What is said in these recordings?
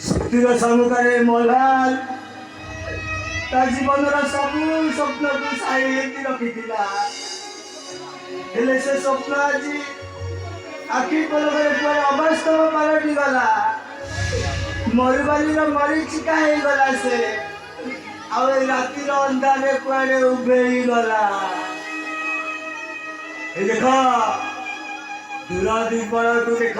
ଶକ୍ତିର ସମ୍ମୁଖରେ ମଲ୍ହାଲ ତା ଜୀବନର ସବୁ ସ୍ୱପ୍ନକୁ ସାଇତି ରଖିଥିଲା। ହେଲେ ସେ ସ୍ୱପ୍ନ ଆଜି ଆଖି ପଲକରେ କୁଆଡ଼େ ଅବାସ୍ତବ ପାଲଟି ଗଲା। ମରୁବାଲିର ମରିଚିକା ହେଇଗଲା ସେ, ଆଉ ଏ ରାତିର ଅନ୍ଧାରରେ କୁଆଡ଼େ ଉଭେଇ ଗଲା। ଏ ଦେଖ ଦୂର ଦିଗକୁ ଦେଖ,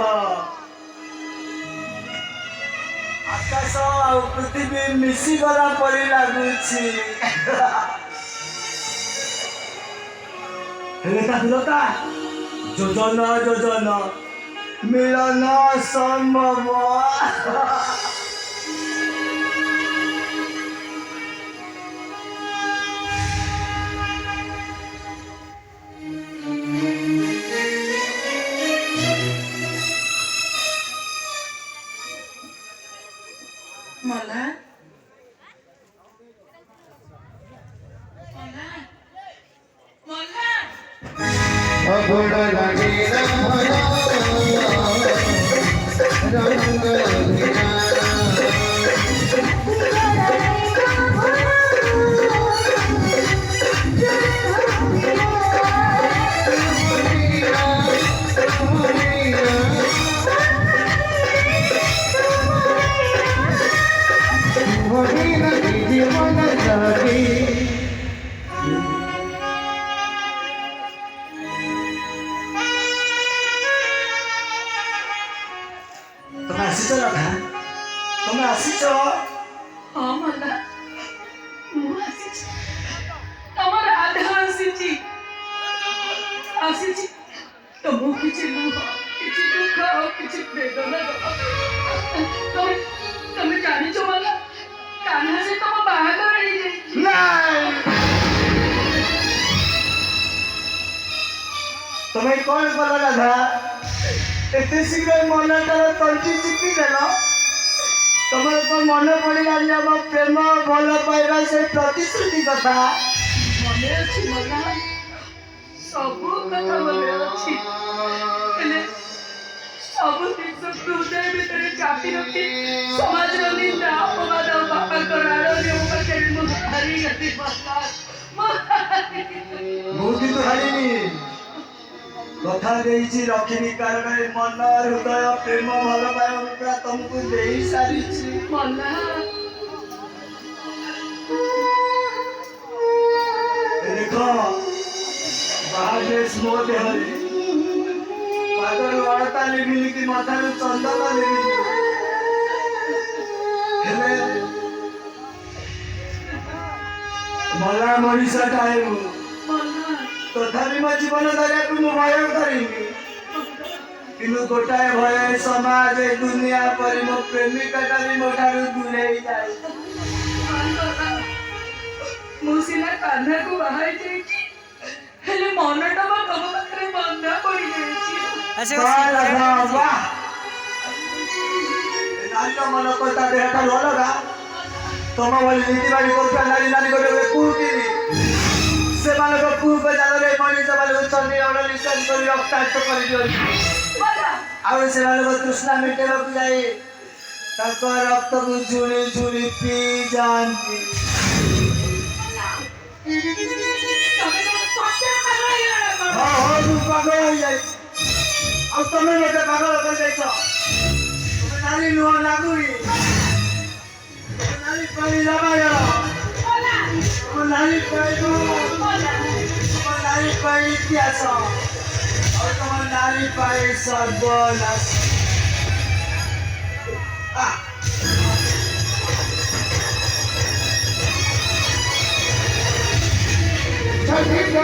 ଆକାଶ ଆଉ ପୃଥିବୀ ମିଶିଗଲା ପରି ଲାଗୁଛି। ହେଲେ ତା ଦୂରତା ଯୋଜନ ଯୋଜନ, ମିଳନ ସମ୍ଭବ। Mola. ତମେ ଆସିଛ ରାଧା, ତମେ ଆସିଛ? ହଁ ମଲା, ମୁଁ ଆସିଛି। ତମ ରାଧା ଆସିଛି। ତମକୁ କିଛି ଲୁହ, କିଛି ଦୁଃଖ ଆଉ କିଛି ବେଦନା ତମେ ଜାଣିଛ ମଲା, କାହ୍ନା ସେ ତମ ବାହାଘର ହେଇଯାଇଛି। ତମେ କଣ କଲ ରାଧା? ଏତେ ଶୀଘ୍ର ମନଟାର ତଣ୍ଟି ଚିପି ଦେଲ। ତମର କଣ ମନେ ପଡ଼ିଲାନି ଆମ ପ୍ରେମ ଭଲ ପାଇବା ସେ ପ୍ରତିଶ୍ରୁତି କଥା? ମନେ ଅଛି ମଲା, ସବୁ କଥା ମନେ ଅଛି। ହେଲେ ସବୁ ଜିନିଷ ହୃଦୟ ଭିତରେ ଚାପି ରଖି ସମାଜର ନିନ୍ଦା ଅପବାଦ ଆଉ ବାପାଙ୍କର ଆଳରେ ମୋ ପାଖରେ ମୁଁ ହାରିଗଲି ମଲା। ମୁଁ କିନ୍ତୁ ହାରିନି, କଥା ଦେଇଛି ରଖିବି, କାରଣ ଏ ମନ ହୃଦୟ ପ୍ରେମ ଭଲ ପାଇବା ପୁରା ତମକୁ ଦେଇ ସାରିଛି। ମଲା ଦେଖ ବାହାରେ ମୋ ଦେହରେ ପାଦରୁ ଅଳତା ଲିଭିନି କି ମଥାରୁ ଚନ୍ଦନ ଲିଭିନି, ହେଲେ ମଲା ମଣିଷଟାଏ ମୁଁ, ତଥାପି ମୋ ଜୀବନ ଧରିବାକୁ ମୁଁ ଭୟ କରିନି। କିନ୍ତୁ ଗୋଟାଏ ଭୟ, ସମାଜ ଏ ଦୁନିଆ ପରି ମୋ ପ୍ରେମିକାଟା ବି ମୋ ଠାରୁ ଦୂରେଇ ଯାଏ। ମୁଁ ସିନା କାହ୍ନାକୁ ବାହାଇ ଯାଇଛି, ହେଲେ ମନଟା ମୋ ତମ ପାଖରେ ବନ୍ଧା ପଡ଼ିଯାଇଛି। ନାରୀର ମନ କଥା ଦେହଠାରୁ ଅଲଗା। ତମ ଭଳି ନୀତି ବାଡ଼ି କରୁଥିବା ନାରୀ ଗୋଟେ କୁହୁକିନି, ସେମାନଙ୍କ କୁପଜାଲରେ ମଣିଷ ମାନଙ୍କୁ ଛନ୍ଦି ଅଣନିଶ୍ୱାସ କରି ରକ୍ତାକ୍ତ କରିଦିଅନ୍ତି। ଆଉ ସେମାନଙ୍କ ତୃଷ୍ଣା ମେଣ୍ଟାଇବାକୁ ଯାଇ ତାଙ୍କ ରକ୍ତକୁ ଝୁଳି ଝୁଳି ପିଇ ଯାଆନ୍ତି। ହଁ ମୁଁ ପାଗଳ ହେଇଯାଇଛି, ଆଉ ତମେ ମୋତେ ପାଗଳ କରିଯାଇଛ। ତମେ ନାରୀ ନୁହଁ, ନାଗୁରୀ। ନାରୀ ପାଇଁ ରାମାୟଣ, ନାରୀ ପାଇଁ ନାରୀ ପାଇଁ ଇତିହାସ, ଆଉ ତମ ନାରୀ ପାଇଁ ସର୍ବନାଶ। Take it,